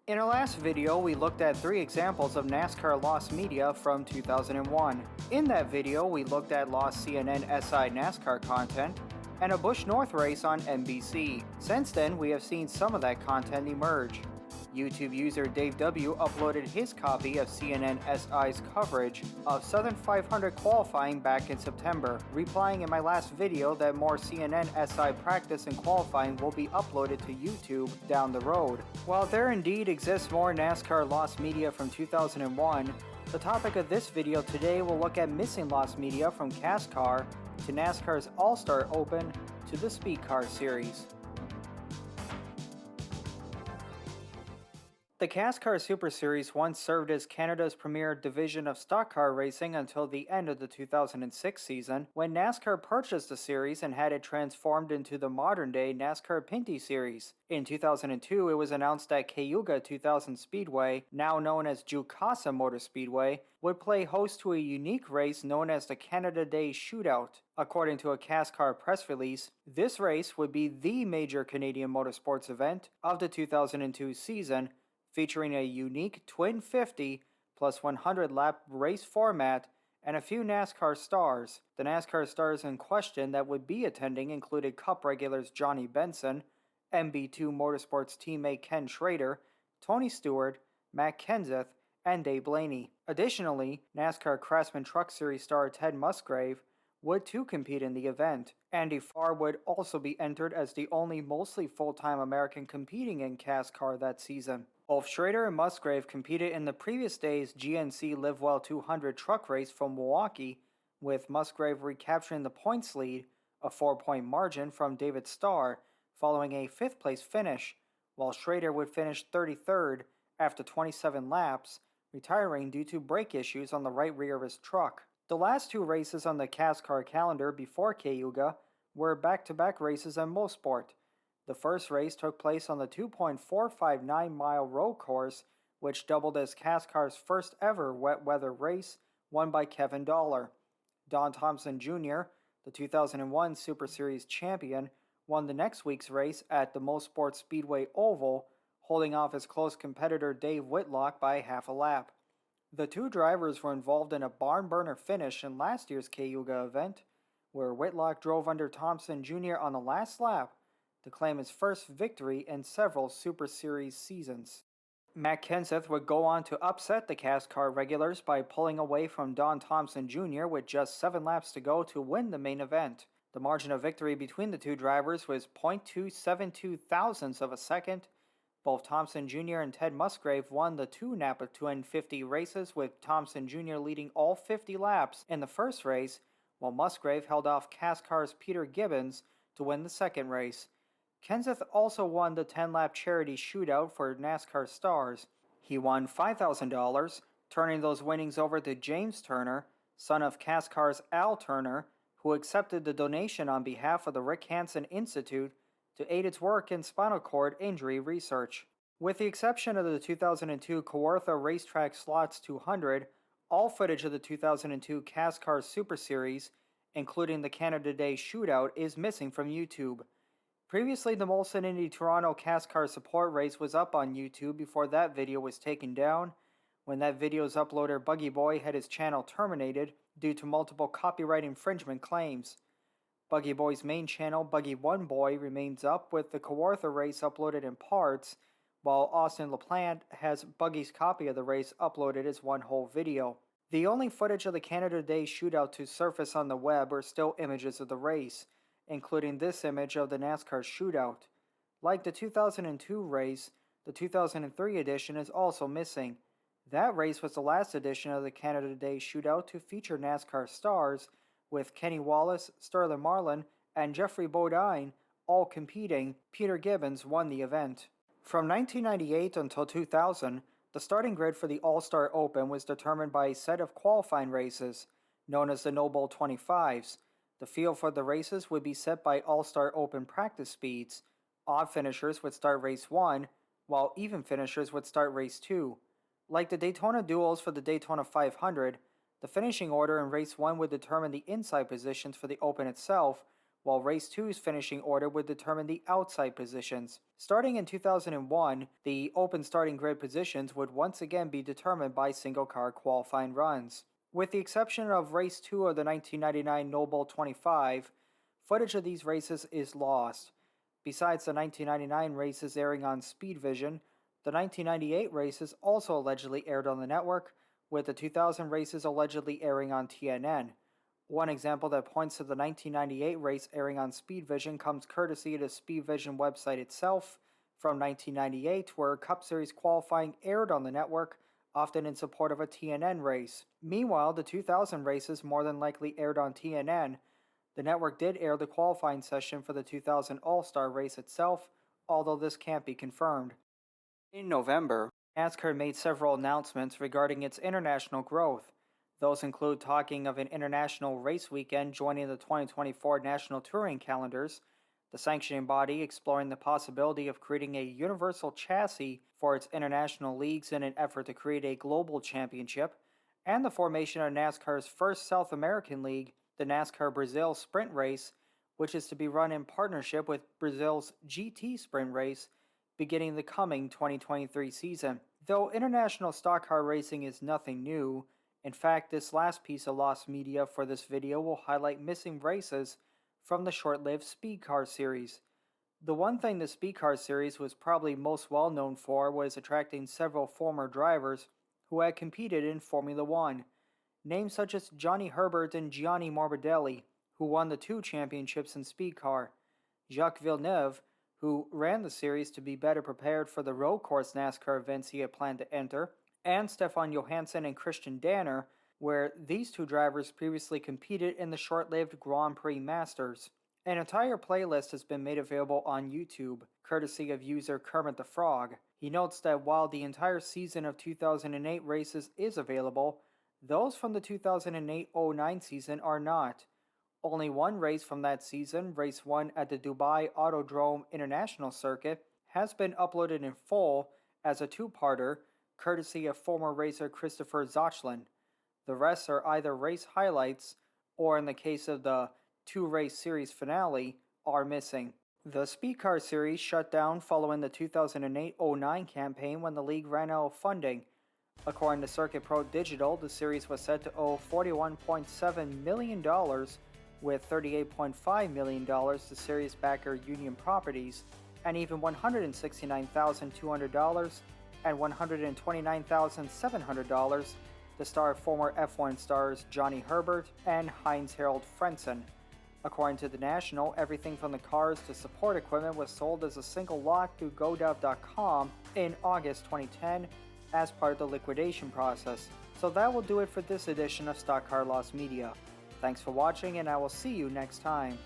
In our last video, we looked at 3 examples of NASCAR lost media from 2001. In that video, we looked at lost CNN SI NASCAR content and a Busch North race on NBC. Since then, we have seen some of that content emerge. YouTube user Dave W. uploaded his copy of CNN SI's coverage of Southern 500 qualifying back in September, replying in my last video that more CNN SI practice and qualifying will be uploaded to YouTube down the road. While there indeed exists more NASCAR lost media from 2001, the topic of this video today will look at missing lost media from CASCAR to NASCAR's All-Star Open to the Speedcar Series. The CASCAR Super Series once served as Canada's premier division of stock car racing until the end of the 2006 season, when NASCAR purchased the series and had it transformed into the modern-day NASCAR Pinty Series. In 2002, it was announced that Cayuga 2000 Speedway, now known as Jukasa Motor Speedway, would play host to a unique race known as the Canada Day Shootout. According to a CASCAR press release, this race would be the major Canadian motorsports event of the 2002 season, featuring a unique twin 50 plus 100 lap race format and a few NASCAR stars. The NASCAR stars in question that would be attending included Cup regulars Johnny Benson, MB2 Motorsports teammate Ken Schrader, Tony Stewart, Matt Kenseth, and Dave Blaney. Additionally, NASCAR Craftsman Truck Series star Ted Musgrave would too compete in the event. Andy Farr would also be entered as the only mostly full-time American competing in CASCAR that season. Both Schrader and Musgrave competed in the previous day's GNC Live Well 200 truck race from Milwaukee, with Musgrave recapturing the points lead, a 4-point margin from David Starr, following a 5th-place finish, while Schrader would finish 33rd after 27 laps, retiring due to brake issues on the right rear of his truck. The last 2 races on the CASCAR calendar before Cayuga were back-to-back races in Mosport. The first race took place on the 2.459-mile road course, which doubled as CASCAR's first ever wet weather race, won by Kevin Dollar. Don Thompson Jr., the 2001 Super Series champion, won the next week's race at the Mosport Speedway Oval, holding off his close competitor Dave Whitlock by half a lap. The 2 drivers were involved in a barn-burner finish in last year's Cayuga event, where Whitlock drove under Thompson Jr. on the last lap to claim his first victory in several Super Series seasons. Matt Kenseth would go on to upset the CASCAR regulars by pulling away from Don Thompson Jr. with just 7 laps to go to win the main event. The margin of victory between the 2 drivers was .272 thousandths of a second. Both Thompson Jr. and Ted Musgrave won the 2 Napa Twin 50 races, with Thompson Jr. leading all 50 laps in the first race, while Musgrave held off CASCAR's Peter Gibbons to win the second race. Kenseth also won the 10-lap charity shootout for NASCAR stars. He won $5,000, turning those winnings over to James Turner, son of CASCAR's Al Turner, who accepted the donation on behalf of the Rick Hansen Institute to aid its work in spinal cord injury research. With the exception of the 2002 Kawartha Racetrack Slots 200, all footage of the 2002 CASCAR Super Series, including the Canada Day Shootout, is missing from YouTube. Previously, the Molson Indy Toronto CASCAR support race was up on YouTube before that video was taken down. When that video's uploader Buggy Boy had his channel terminated due to multiple copyright infringement claims. Buggy Boy's main channel, Buggy One Boy, remains up with the Kawartha race uploaded in parts, while Austin LaPlante has Buggy's copy of the race uploaded as one whole video. The only footage of the Canada Day Shootout to surface on the web are still images of the race, including this image of the NASCAR Shootout. Like the 2002 race, the 2003 edition is also missing. That race was the last edition of the Canada Day Shootout to feature NASCAR stars, with Kenny Wallace, Sterling Marlin, and Jeffrey Bodine all competing. Peter Gibbons won the event. From 1998 until 2000, the starting grid for the All-Star Open was determined by a set of qualifying races, known as the No Bull 25s. The field for the races would be set by All-Star Open practice speeds. Odd finishers would start race 1, while even finishers would start race 2. Like the Daytona duels for the Daytona 500, the finishing order in race 1 would determine the inside positions for the Open itself, while Race 2's finishing order would determine the outside positions. Starting in 2001, the open starting grid positions would once again be determined by single-car qualifying runs. With the exception of Race 2 of the 1999 Noble 25, footage of these races is lost. Besides the 1999 races airing on Speedvision, the 1998 races also allegedly aired on the network, with the 2000 races allegedly airing on TNN. One example that points to the 1998 race airing on Speedvision comes courtesy of the Speedvision website itself from 1998, where Cup Series qualifying aired on the network, often in support of a TNN race. Meanwhile, the 2000 races more than likely aired on TNN. The network did air the qualifying session for the 2000 All-Star race itself, although this can't be confirmed. In November, NASCAR made several announcements regarding its international growth. Those include talking of an international race weekend joining the 2024 National Touring Calendars, the sanctioning body exploring the possibility of creating a universal chassis for its international leagues in an effort to create a global championship, and the formation of NASCAR's first South American league, the NASCAR Brazil Sprint Race, which is to be run in partnership with Brazil's GT Sprint Race, beginning the coming 2023 season. Though international stock car racing is nothing new, in fact, this last piece of lost media for this video will highlight missing races from the short-lived Speedcar Series. The one thing the Speedcar Series was probably most well known for was attracting several former drivers who had competed in Formula One. Names such as Johnny Herbert and Gianni Morbidelli, who won the 2 championships in Speedcar, Jacques Villeneuve, who ran the series to be better prepared for the road course NASCAR events he had planned to enter, and Stefan Johansson and Christian Danner, where these 2 drivers previously competed in the short-lived Grand Prix Masters. An entire playlist has been made available on YouTube, courtesy of user Kermit the Frog. He notes that while the entire season of 2008 races is available, those from the 2008-09 season are not. Only one race from that season, Race 1 at the Dubai Autodrome International Circuit, has been uploaded in full as a 2-parter, courtesy of former racer Christopher Zochlin. The rest are either race highlights, or in the case of the 2-race series finale, are missing. The Speedcar Series shut down following the 2008-09 campaign when the league ran out of funding. According to Circuit Pro Digital, the series was said to owe $41.7 million, with $38.5 million to series backer Union Properties, and even $169,200 and $129,700 to star former F1 stars Johnny Herbert and Heinz-Harald Frentzen. According to The National, everything from the cars to support equipment was sold as a single lot through GoDev.com in August 2010 as part of the liquidation process. So that will do it for this edition of Stock Car Lost Media. Thanks for watching, and I will see you next time.